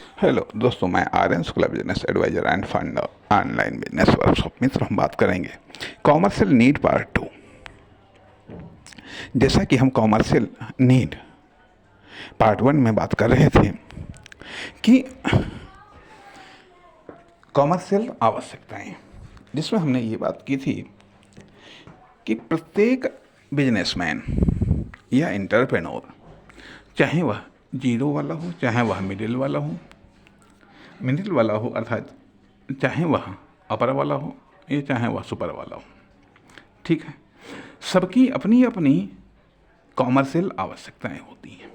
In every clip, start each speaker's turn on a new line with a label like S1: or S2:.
S1: Hello दोस्तों, मैं Aryan Shukla, business advisor and founder online business workshop. मित्र, हम बात करेंगे कॉमर्शियल नीड पार्ट 2। जैसा कि हम कॉमर्शियल नीड पार्ट 1 में बात कर रहे थे कि कॉमर्शियल आवश्यकताएं, जिसमें हमने ये बात की थी कि प्रत्येक बिजनेसमैन या एंटरप्रेन्योर, चाहे वह जीरो वाला हो, चाहे वह मिडिल वाला हो अर्थात चाहे वह अपर वाला हो या चाहे वह सुपर वाला हो, ठीक है, सबकी अपनी अपनी कॉमर्शियल आवश्यकताएं होती हैं।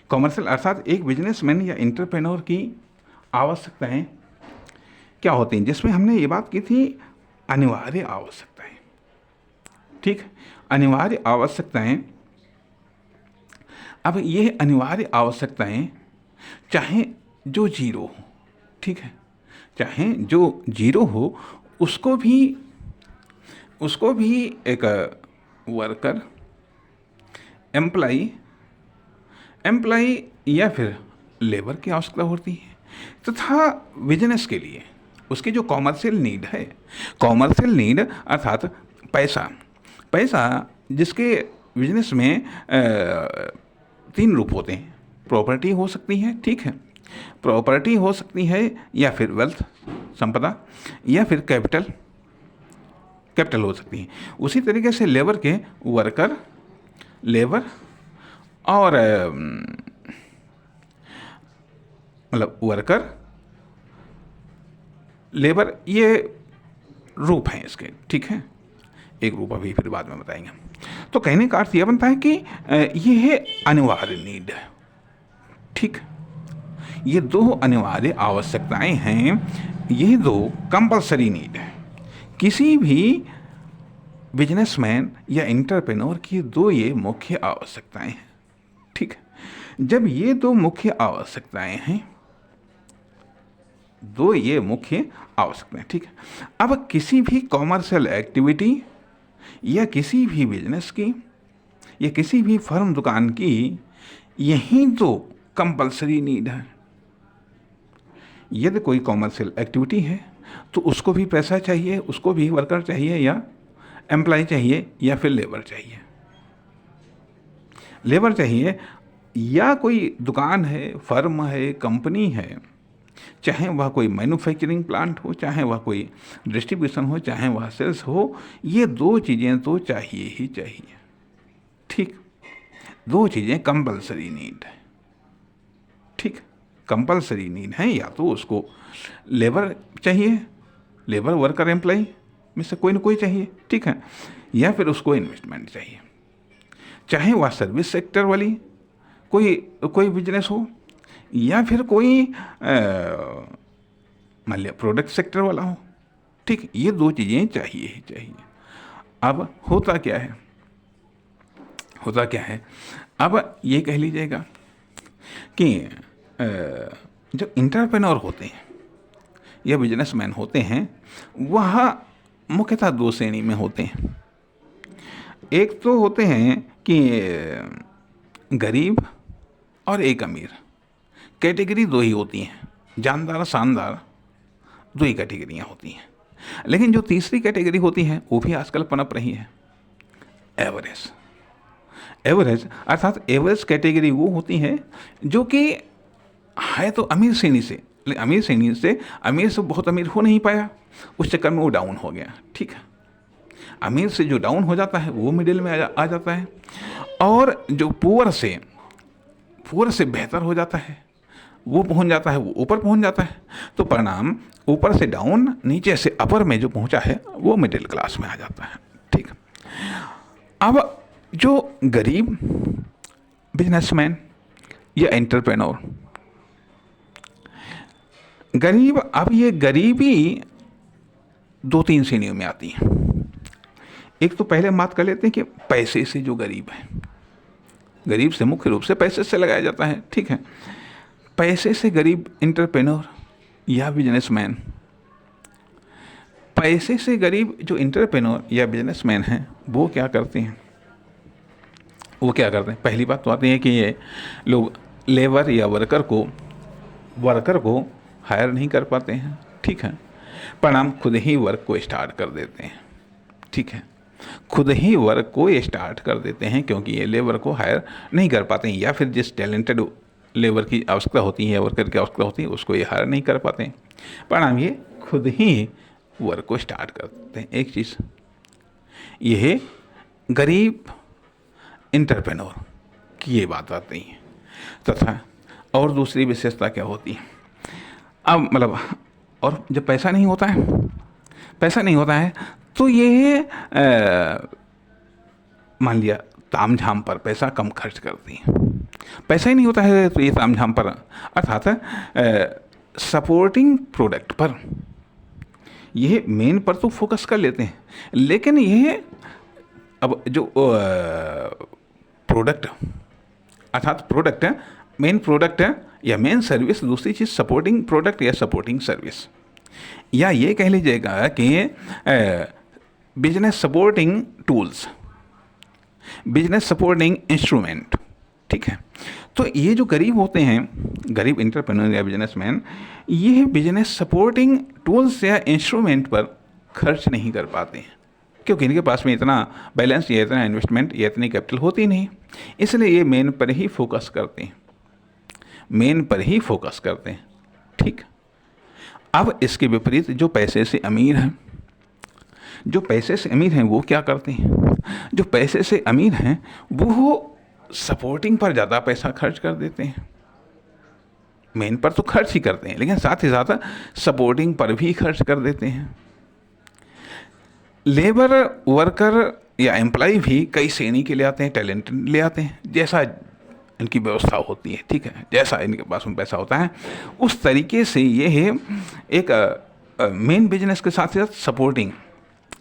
S1: कॉमर्शियल अर्थात एक बिजनेसमैन या एंटरप्रेन्योर की आवश्यकताएं क्या होती हैं, जिसमें हमने ये बात की थी अनिवार्य आवश्यकताएं। ठीक, अनिवार्य आवश्यकताएं। अब ये अनिवार्य आवश्यकताएं चाहे जो जीरो हो, ठीक है, चाहे जो जीरो हो उसको भी एक वर्कर, एम्प्लाई या फिर लेबर की आवश्यकता होती है। तथा बिजनेस के लिए उसकी जो कॉमर्शियल नीड है, कॉमर्शियल नीड अर्थात पैसा जिसके बिजनेस में 3 रूप होते हैं। प्रॉपर्टी हो सकती है, ठीक है, प्रॉपर्टी हो सकती है, या फिर वेल्थ, संपदा, या फिर कैपिटल हो सकती है। उसी तरीके से लेबर के लेबर और मतलब वर्कर, लेबर, ये रूप हैं इसके, ठीक है। एक रूप अभी फिर बाद में बताएंगे। तो कहने का अर्थ यह बनता है कि ये है अनिवार्य नीड, ठीक। ये 2 अनिवार्य आवश्यकताएं हैं, ये 2 कंपलसरी नीड है। किसी भी बिजनेसमैन या एंटरप्रेन्योर की 2 ये मुख्य आवश्यकताएं हैं, ठीक। जब ये 2 मुख्य आवश्यकताएं हैं, 2 ये मुख्य आवश्यकताएं, ठीक है। अब किसी भी कॉमर्शियल एक्टिविटी या किसी भी बिजनेस की या किसी भी फर्म दुकान की यही 2 कंपलसरी नीड है। यदि कोई कॉमर्शियल एक्टिविटी है तो उसको भी पैसा चाहिए, उसको भी वर्कर चाहिए या एम्प्लॉय चाहिए या फिर लेबर चाहिए, या कोई दुकान है, फर्म है, कंपनी है, चाहे वह कोई मैन्युफैक्चरिंग प्लांट हो, चाहे वह कोई डिस्ट्रीब्यूशन हो, चाहे वह सेल्स हो, ये 2 चीज़ें तो चाहिए ही चाहिए, ठीक। 2 चीज़ें कंपलसरी नीड है, ठीक, कंपलसरी नीड है। या तो उसको लेबर चाहिए, लेबर, वर्कर, एम्प्लॉय में से कोई ना कोई चाहिए, ठीक है, या फिर उसको इन्वेस्टमेंट चाहिए, चाहे वह सर्विस सेक्टर वाली कोई बिजनेस हो या फिर कोई मान लिया प्रोडक्ट सेक्टर वाला हो, ठीक। ये 2 चीज़ें चाहिए ही चाहिए। अब होता क्या है, अब ये कह लीजिएगा कि जो एंटरप्रेन्योर होते हैं या बिजनेसमैन होते हैं, वह मुख्यतः 2 श्रेणी में होते हैं। एक तो होते हैं कि गरीब और एक अमीर। कैटेगरी 2 ही होती हैं, जानदार, शानदार, 2 ही कैटेगरियाँ होती हैं। लेकिन जो तीसरी कैटेगरी होती है वो भी आजकल पनप रही है, एवरेज अर्थात एवरेज कैटेगरी वो होती है जो कि है तो अमीर श्रेणी से, अमीर से बहुत अमीर हो नहीं पाया, उस चक्कर में वो डाउन हो गया, ठीक है। अमीर से जो डाउन हो जाता है वो मिडिल में आ जाता है, और जो पुअर से बेहतर हो जाता है वो पहुंच जाता है, वो ऊपर पहुंच जाता है। तो परिणाम ऊपर से डाउन, नीचे से अपर में जो पहुंचा है वो मिडिल क्लास में आ जाता है, ठीक। अब जो गरीब बिजनेसमैन या एंटरप्रेन्योर, अब ये गरीबी 2-3 श्रेणियों में आती है। एक तो पहले बात कर लेते हैं कि पैसे से जो गरीब है, गरीब से मुख्य रूप से पैसे से लगाया जाता है, ठीक है। पैसे से गरीब एंटरप्रेन्योर या बिजनेसमैन, पैसे से गरीब जो एंटरप्रेन्योर या बिजनेसमैन हैं वो क्या करते हैं, पहली बात तो आती है कि ये लोग लेबर या वर्कर को वर्कर को हायर नहीं कर पाते हैं, ठीक है, परिणाम खुद ही वर्क को स्टार्ट कर देते हैं, ठीक है, खुद ही वर्क को स्टार्ट कर देते हैं क्योंकि ये लेबर को हायर नहीं कर पाते हैं, या फिर जिस टैलेंटेड लेबर की आवश्यकता होती है, वर्कर की आवश्यकता होती है, उसको ये हायर नहीं कर पाते हैं, परिणाम ये खुद ही वर्क को स्टार्ट कर देते हैं। एक चीज़ यह गरीब इंटरप्रेन्योर की ये बात आती है। तथा और दूसरी विशेषता क्या होती है, अब मतलब, और जब पैसा नहीं होता है तो ये मान लिया तामझाम पर पैसा कम खर्च करती है। पैसा ही नहीं होता है तो ये तामझाम पर, अर्थात सपोर्टिंग प्रोडक्ट पर, यह मेन पर तो फोकस कर लेते हैं, लेकिन यह अब जो प्रोडक्ट, अर्थात प्रोडक्ट है, मेन प्रोडक्ट है या मेन सर्विस, दूसरी चीज़ सपोर्टिंग प्रोडक्ट या सपोर्टिंग सर्विस, या ये कह लीजिएगा कि business supporting tools, business supporting instrument, ठीक है। तो ये जो गरीब होते हैं, गरीब इंटरप्रेन्योर या बिजनेसमैन, ये बिजनेस सपोर्टिंग टूल्स या इंस्ट्रूमेंट पर खर्च नहीं कर पाते हैं क्योंकि इनके पास में इतना बैलेंस या इतना इन्वेस्टमेंट या इतनी कैपिटल होती नहीं, इसलिए ये मेन पर ही फोकस करते हैं, मेन पर ही फोकस करते हैं, ठीक। अब इसके विपरीत जो पैसे से अमीर हैं, जो पैसे से अमीर हैं वो क्या करते हैं, जो पैसे से अमीर हैं वो सपोर्टिंग पर ज़्यादा पैसा खर्च कर देते हैं। मेन पर तो खर्च ही करते हैं लेकिन साथ ही साथ सपोर्टिंग पर भी खर्च कर देते हैं। लेबर वर्कर या एम्प्लॉय भी कई श्रेणी के ले आते हैं, टैलेंट ले आते हैं, जैसा इनकी व्यवस्था होती है, ठीक है, जैसा इनके पास में पैसा होता है उस तरीके से ये है एक मेन बिजनेस के साथ साथ सपोर्टिंग,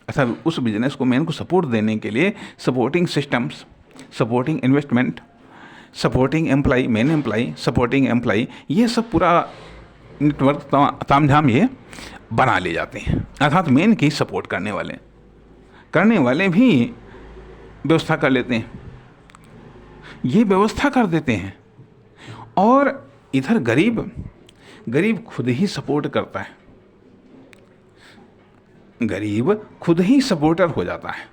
S1: अर्थात उस बिजनेस को मेन को सपोर्ट देने के लिए supporting systems, supporting investment, supporting employ, main employ, supporting employ, ये सब पूरा नेटवर्क तामझाम ये बना ले जाते हैं। अर्थात मेन की सपोर्ट करने वाले भी व्यवस्था कर लेते हैं, ये व्यवस्था कर देते हैं, और इधर गरीब खुद ही सपोर्ट करता है, गरीब खुद ही सपोर्टर हो जाता है।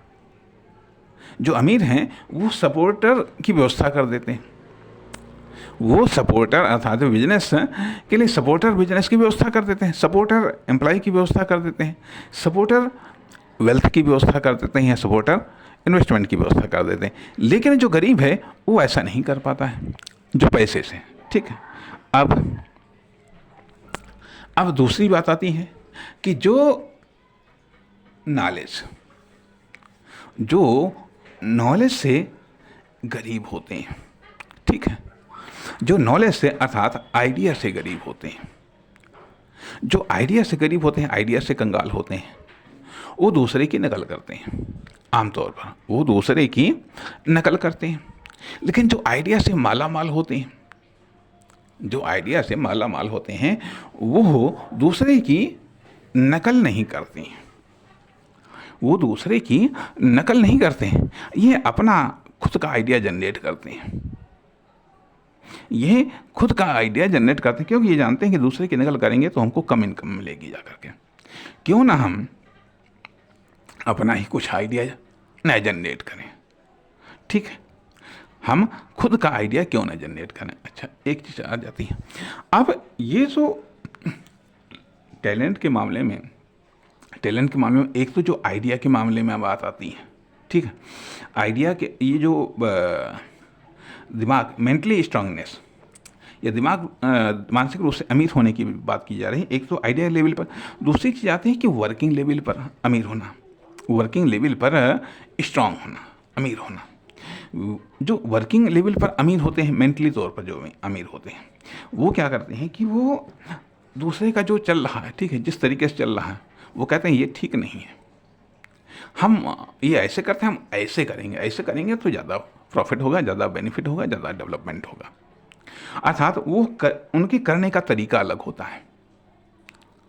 S1: जो अमीर हैं वो सपोर्टर की व्यवस्था कर देते हैं, वो सपोर्टर अर्थात बिजनेस के लिए सपोर्टर बिजनेस की व्यवस्था कर देते हैं, सपोर्टर एम्प्लॉय की व्यवस्था कर देते हैं, सपोर्टर वेल्थ की व्यवस्था कर देते हैं या सपोर्टर इन्वेस्टमेंट की व्यवस्था कर देते हैं। लेकिन जो गरीब है वो ऐसा नहीं कर पाता है जो पैसे से, ठीक है। अब दूसरी बात आती है कि जो नॉलेज से गरीब होते हैं, ठीक है, जो नॉलेज से अर्थात आइडिया से गरीब होते हैं, जो आइडिया से गरीब होते हैं, आइडिया से कंगाल होते हैं, वो दूसरे की नकल करते हैं, आमतौर पर वो दूसरे की नकल करते हैं। लेकिन जो आइडिया से माला माल होते हैं, जो आइडिया से माला माल होते हैं वो दूसरे की नकल नहीं करते हैं, वो दूसरे की नकल नहीं करते हैं, ये अपना खुद का आइडिया जनरेट करते हैं, ये खुद का आइडिया जनरेट करते हैं क्योंकि ये जानते हैं कि दूसरे की नकल करेंगे तो हमको कम इनकम मिलेगी जा करके, क्यों ना हम अपना ही कुछ आइडिया न जनरेट करें, ठीक है, हम खुद का आइडिया क्यों ना जनरेट करें। अच्छा, एक चीज़ आ जाती है, अब ये जो टैलेंट के मामले में एक तो जो आइडिया के मामले में बात आती है, ठीक है, आइडिया के ये जो दिमाग मेंटली स्ट्रांगनेस या दिमाग मानसिक रूप से अमीर होने की बात की जा रही है, एक तो आइडिया लेवल पर, दूसरी चीज़ आती है कि वर्किंग लेवल पर अमीर होना, वर्किंग लेवल पर स्ट्रांग होना, अमीर होना। जो वर्किंग लेवल पर अमीर होते हैं, मेंटली तौर पर जो अमीर होते हैं, वो क्या करते हैं कि वो दूसरे का जो चल रहा है, ठीक है, जिस तरीके से चल रहा है, वो कहते हैं ये ठीक नहीं है, हम ये ऐसे करते हैं, हम ऐसे करेंगे तो ज़्यादा प्रॉफिट होगा, ज़्यादा बेनिफिट होगा, ज़्यादा डेवलपमेंट होगा। अर्थात उनके करने का तरीका अलग होता है।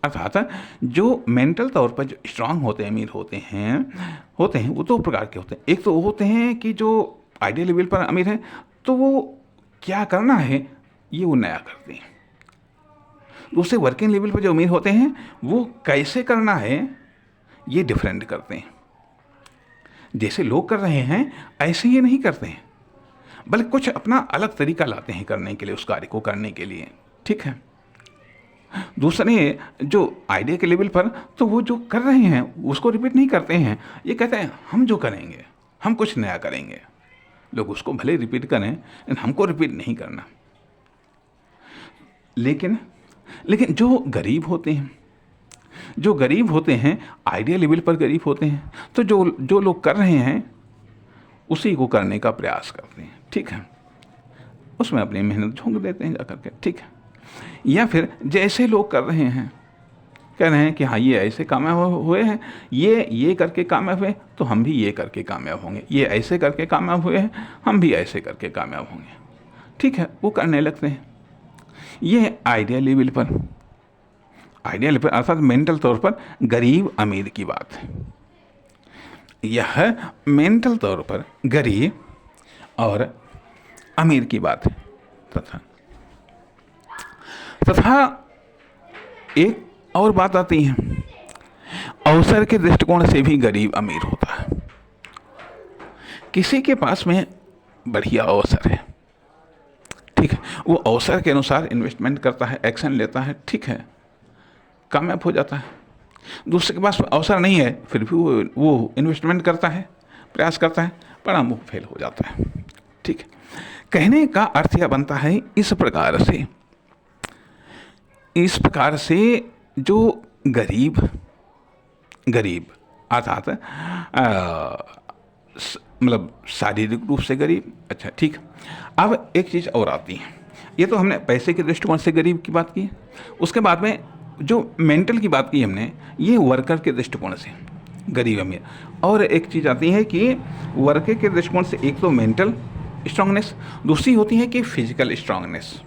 S1: अर्थात जो मेंटल तौर पर जो स्ट्रांग होते हैं, अमीर होते हैं वो दो प्रकार के होते हैं। एक तो वो होते हैं कि जो आइडिया लेवल पर अमीर हैं तो वो क्या करना है ये वो नया करते हैं, दूसरे वर्किंग लेवल पर जो अमीर होते हैं वो कैसे करना है ये डिफरेंट करते हैं। जैसे लोग कर रहे हैं ऐसे ये नहीं करते हैं, बल्कि कुछ अपना अलग तरीका लाते हैं करने के लिए, उस कार्य को करने के लिए। ठीक है। दूसरे जो आइडिया के लेवल पर तो वो जो कर रहे हैं उसको रिपीट नहीं करते हैं, ये कहते हैं हम जो करेंगे हम कुछ नया करेंगे। लोग उसको भले रिपीट करें लेकिन हमको रिपीट नहीं करना। लेकिन जो गरीब होते हैं आइडिया लेवल पर गरीब होते हैं, तो जो लोग कर रहे हैं उसी को करने का प्रयास करते हैं। ठीक है। उसमें अपनी मेहनत झोंक देते हैं जाकर के। ठीक है। या फिर जैसे लोग कर रहे हैं, कह रहे हैं कि हाँ ये ऐसे कामयाब हुए हैं, ये करके कामयाब हुए तो हम भी ये करके कामयाब होंगे, ये ऐसे करके कामयाब हुए हैं हम भी ऐसे करके कामयाब होंगे। ठीक है। वो करने लगते हैं। ये आइडिया लेवल पर अर्थात मेंटल तौर पर गरीब अमीर की बात है। यह मेंटल तौर पर गरीब और अमीर की बात है। तथा एक और बात आती है, अवसर के दृष्टिकोण से भी गरीब अमीर होता है। किसी के पास में बढ़िया अवसर है, ठीक है, वो अवसर के अनुसार इन्वेस्टमेंट करता है, एक्शन लेता है, ठीक है, कामयाब हो जाता है। दूसरे के पास अवसर नहीं है फिर भी वो इन्वेस्टमेंट करता है, प्रयास करता है, परिणाम वो फेल हो जाता है। ठीक है। कहने का अर्थ यह बनता है इस प्रकार से जो गरीब अर्थात मतलब शारीरिक रूप से गरीब। अच्छा ठीक। अब एक चीज़ और आती है, ये तो हमने पैसे के दृष्टिकोण से गरीब की बात की, उसके बाद में जो मेंटल की बात की हमने, ये वर्कर के दृष्टिकोण से गरीब अमीर। और एक चीज़ आती है कि वर्कर के दृष्टिकोण से एक तो मेंटल स्ट्रांगनेस, दूसरी होती है कि फिजिकल स्ट्रांगनेस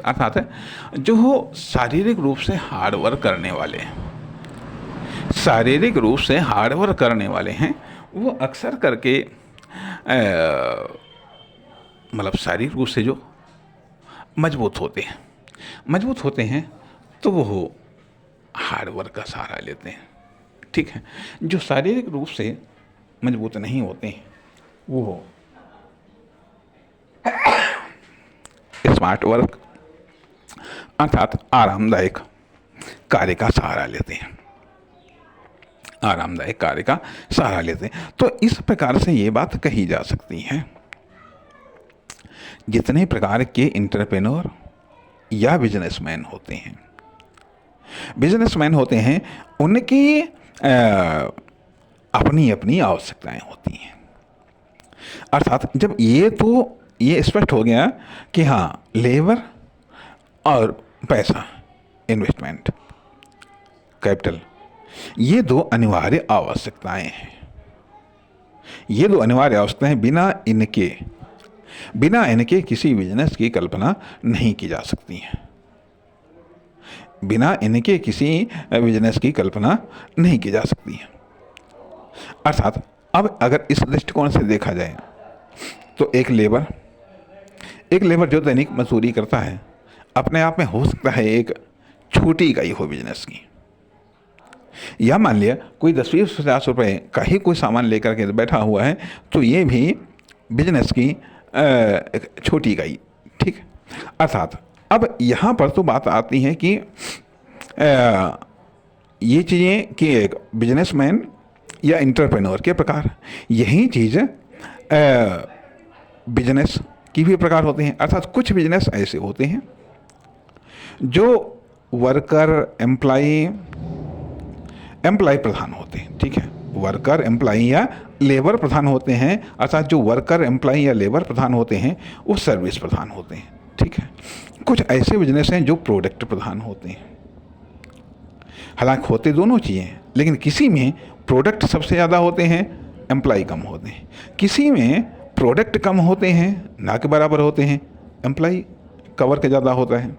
S1: अर्थात जो हो शारीरिक रूप से हार्ड वर्क करने वाले हैं, वो अक्सर करके मतलब शारीरिक रूप से जो मजबूत होते हैं तो वो हार्ड वर्क का सहारा लेते हैं। ठीक है। जो शारीरिक रूप से मजबूत नहीं होते हैं वो स्मार्ट वर्क अर्थात आरामदायक कार्य का सहारा लेते हैं। तो इस प्रकार से ये बात कही जा सकती है, जितने प्रकार के एंटरप्रेन्योर या बिजनेसमैन होते हैं उनकी अपनी अपनी आवश्यकताएं होती हैं। अर्थात जब ये स्पष्ट हो गया कि हाँ लेबर और पैसा, इन्वेस्टमेंट, कैपिटल, ये दो अनिवार्य आवश्यकताएं हैं। बिना इनके किसी बिजनेस की कल्पना नहीं की जा सकती है। अर्थात अब अगर इस दृष्टिकोण से देखा जाए तो एक लेबर जो दैनिक मजदूरी करता है, अपने आप में हो सकता है एक छोटी इकाई हो बिजनेस की, या मान लिया कोई 10-20-50 रुपए का ही कोई सामान लेकर के बैठा हुआ है, तो ये भी बिजनेस की एक छोटी इकाई। ठीक। अर्थात अब यहाँ पर तो बात आती है कि ये चीज़ें कि एक बिजनेसमैन या एंटरप्रेन्योर के प्रकार, यही चीज़ बिजनेस की भी प्रकार होते हैं। अर्थात कुछ बिजनेस ऐसे होते हैं जो वर्कर एम्प्लॉय प्रधान होते हैं। ठीक है। वर्कर एम्प्लॉय या लेबर प्रधान होते हैं। अर्थात जो वर्कर एम्प्लॉय या लेबर प्रधान होते हैं वो सर्विस प्रधान होते हैं। ठीक है। कुछ ऐसे बिजनेस हैं जो प्रोडक्ट प्रधान होते हैं। हालांकि होते दोनों चीज़ें, लेकिन किसी में प्रोडक्ट सबसे ज़्यादा होते हैं, एम्प्लॉय कम होते हैं। किसी में प्रोडक्ट कम होते हैं, ना के बराबर होते हैं, एम्प्लॉय का वर्क ज़्यादा होता है।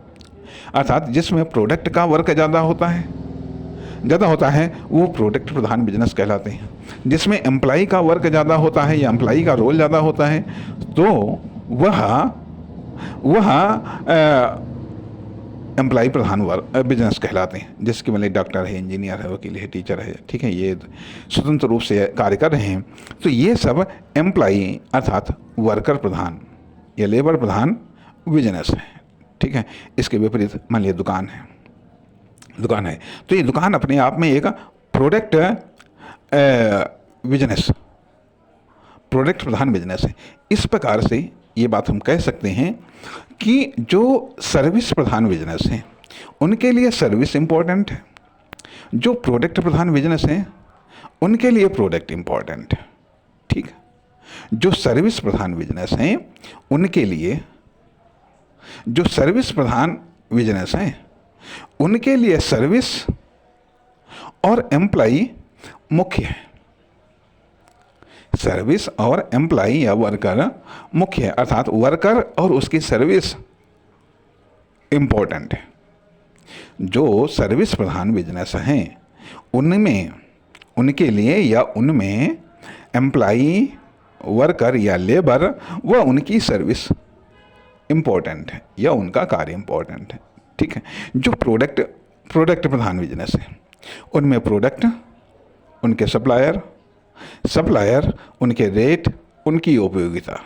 S1: अर्थात जिसमें प्रोडक्ट का वर्क ज़्यादा होता है वो प्रोडक्ट प्रधान बिजनेस कहलाते हैं। जिसमें एम्प्लॉय का वर्क ज़्यादा होता है या एम्प्लॉय का रोल ज़्यादा होता है तो वह वह एम्प्लॉय प्रधान बिजनेस कहलाते हैं, जिसके मतलब डॉक्टर है, इंजीनियर है, वकील है, टीचर है, ठीक है, ये स्वतंत्र रूप से कार्य कर रहे हैं। तो ये सब एम्प्लॉय अर्थात वर्कर प्रधान या लेबर प्रधान बिजनेस है, ठीक है। इसके विपरीत मान लिया दुकान है, तो ये दुकान अपने आप में एक प्रोडक्ट बिजनेस, प्रोडक्ट प्रधान बिजनेस है। इस प्रकार से ये बात हम कह सकते हैं कि जो सर्विस प्रधान बिजनेस हैं उनके लिए सर्विस इम्पोर्टेंट है, जो प्रोडक्ट प्रधान बिजनेस हैं उनके लिए प्रोडक्ट इम्पोर्टेंट है, ठीक है। जो सर्विस प्रधान बिजनेस हैं उनके लिए, जो सर्विस प्रधान बिजनेस हैं उनके लिए सर्विस और एम्प्लॉय मुख्य है। सर्विस और एम्प्लॉय या वर्कर मुख्य है, अर्थात वर्कर और उसकी सर्विस इम्पोर्टेंट है। जो सर्विस प्रधान बिजनेस हैं उनमें, उनके लिए या उनमें एम्प्लॉय, वर्कर या लेबर व उनकी सर्विस इम्पोर्टेंट है या उनका कार्य इम्पोर्टेंट है, ठीक है। जो प्रोडक्ट प्रधान बिजनेस है उनमें प्रोडक्ट, उनके सप्लायर, उनके रेट, उनकी उपयोगिता,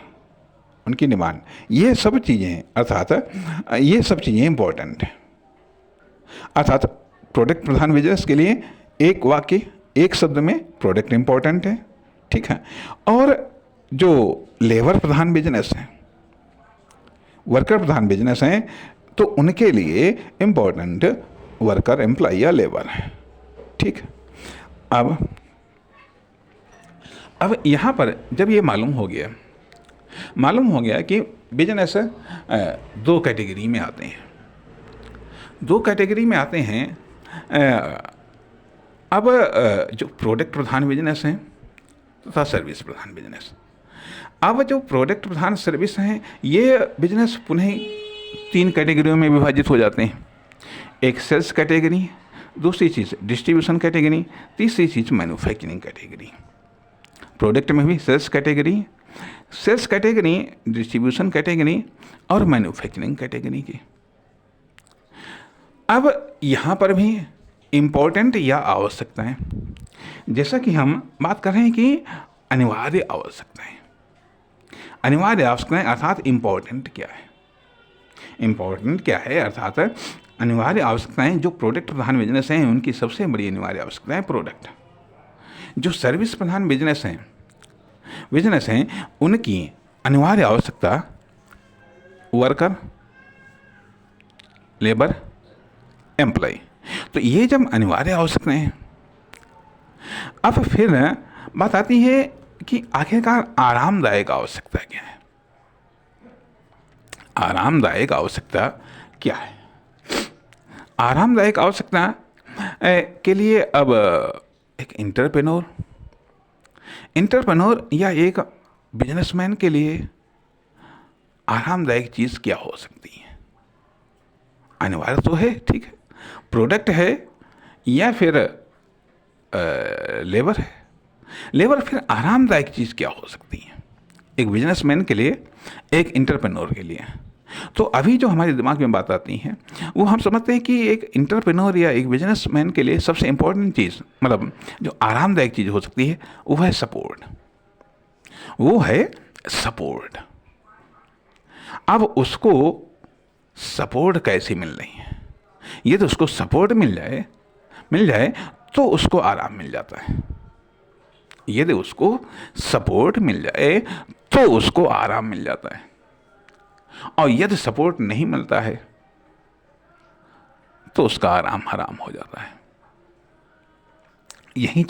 S1: उनकी डिमांड, ये सब चीज़ें, अर्थात ये सब चीज़ें इंपॉर्टेंट हैं। अर्थात प्रोडक्ट प्रधान बिजनेस के लिए एक वाक्य, एक शब्द में प्रोडक्ट इंपॉर्टेंट है, ठीक है। और जो लेबर प्रधान बिजनेस है, वर्कर प्रधान बिजनेस हैं, तो उनके लिए इम्पोर्टेंट वर्कर, एम्प्लॉय या लेबर है, ठीक है। अब यहाँ पर जब ये मालूम हो गया कि बिजनेस दो कैटेगरी में आते हैं, अब जो प्रोडक्ट प्रधान बिजनेस हैं तथा सर्विस प्रधान बिजनेस। अब जो प्रोडक्ट प्रधान सर्विस हैं ये बिजनेस पुनः 3 कैटेगरियों में विभाजित हो जाते हैं। एक सेल्स कैटेगरी, दूसरी चीज़ डिस्ट्रीब्यूशन कैटेगरी, तीसरी चीज़ मैन्युफैक्चरिंग कैटेगरी। प्रोडक्ट में भी सेल्स कैटेगरी, डिस्ट्रीब्यूशन कैटेगरी और मैन्युफैक्चरिंग कैटेगरी की। अब यहाँ पर भी इम्पोर्टेंट या आवश्यकताएं, जैसा कि हम बात कर रहे हैं कि अनिवार्य आवश्यकताएं अर्थात इम्पोर्टेंट क्या है, अर्थात अनिवार्य आवश्यकताएं। जो प्रोडक्ट प्रधान बिजनेस हैं उनकी सबसे बड़ी अनिवार्य आवश्यकताएं प्रोडक्ट। जो सर्विस प्रधान बिजनेस हैं उनकी अनिवार्य आवश्यकता वर्कर, लेबर, एम्प्लॉय। तो ये जब अनिवार्य आवश्यकताएं हैं, अब फिर बात आती है कि आखिरकार आरामदायक आवश्यकता क्या है। आरामदायक आवश्यकता के लिए अब एक इंटरप्रेन्योर या एक बिजनेसमैन के लिए आरामदायक चीज़ क्या हो सकती है। अनिवार्य तो है, ठीक है, प्रोडक्ट है या फिर लेबर है। फिर आरामदायक चीज़ क्या हो सकती है एक बिजनेसमैन के लिए, एक इंटरप्रेन्योर के लिए। तो अभी जो हमारे दिमाग में बात आती है वो हम समझते हैं कि एक इंटरप्रेन्योर या एक बिजनेसमैन के लिए सबसे इम्पोर्टेंट चीज़, मतलब जो आरामदायक चीज़ हो सकती है वो है सपोर्ट। अब उसको सपोर्ट कैसे मिल रही है, ये तो उसको सपोर्ट मिल जाए तो उसको आराम मिल जाता है। यदि उसको सपोर्ट मिल जाए तो उसको आराम मिल जाता है, और यदि सपोर्ट नहीं मिलता है तो उसका आराम हराम हो जाता है। यही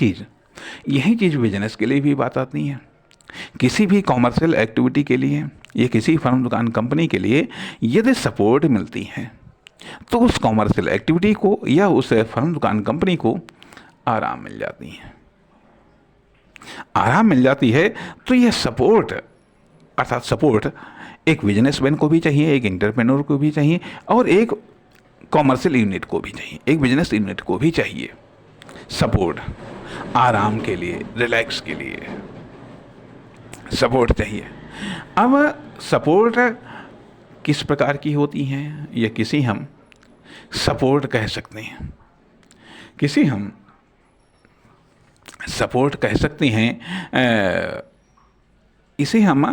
S1: चीज़ बिजनेस के लिए भी बात आती है। किसी भी कॉमर्शियल एक्टिविटी के लिए या किसी फर्म, दुकान, कंपनी के लिए यदि सपोर्ट मिलती है तो उस कॉमर्शियल एक्टिविटी को या उस फर्म, दुकान, कंपनी को आराम मिल जाती है। तो यह सपोर्ट, अर्थात सपोर्ट एक बिजनेसमैन को भी चाहिए, एक एंटरप्रेन्योर को भी चाहिए और एक कॉमर्शियल यूनिट को भी चाहिए, एक बिजनेस यूनिट को भी चाहिए सपोर्ट। आराम के लिए, रिलैक्स के लिए सपोर्ट चाहिए। अब सपोर्ट किस प्रकार की होती हैं, या किसी हम सपोर्ट कह सकते हैं, किसी हम सपोर्ट कह सकते हैं। इसे हम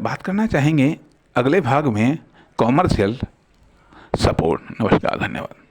S1: बात करना चाहेंगे अगले भाग में, कॉमर्शियल सपोर्ट। नमस्कार, धन्यवाद।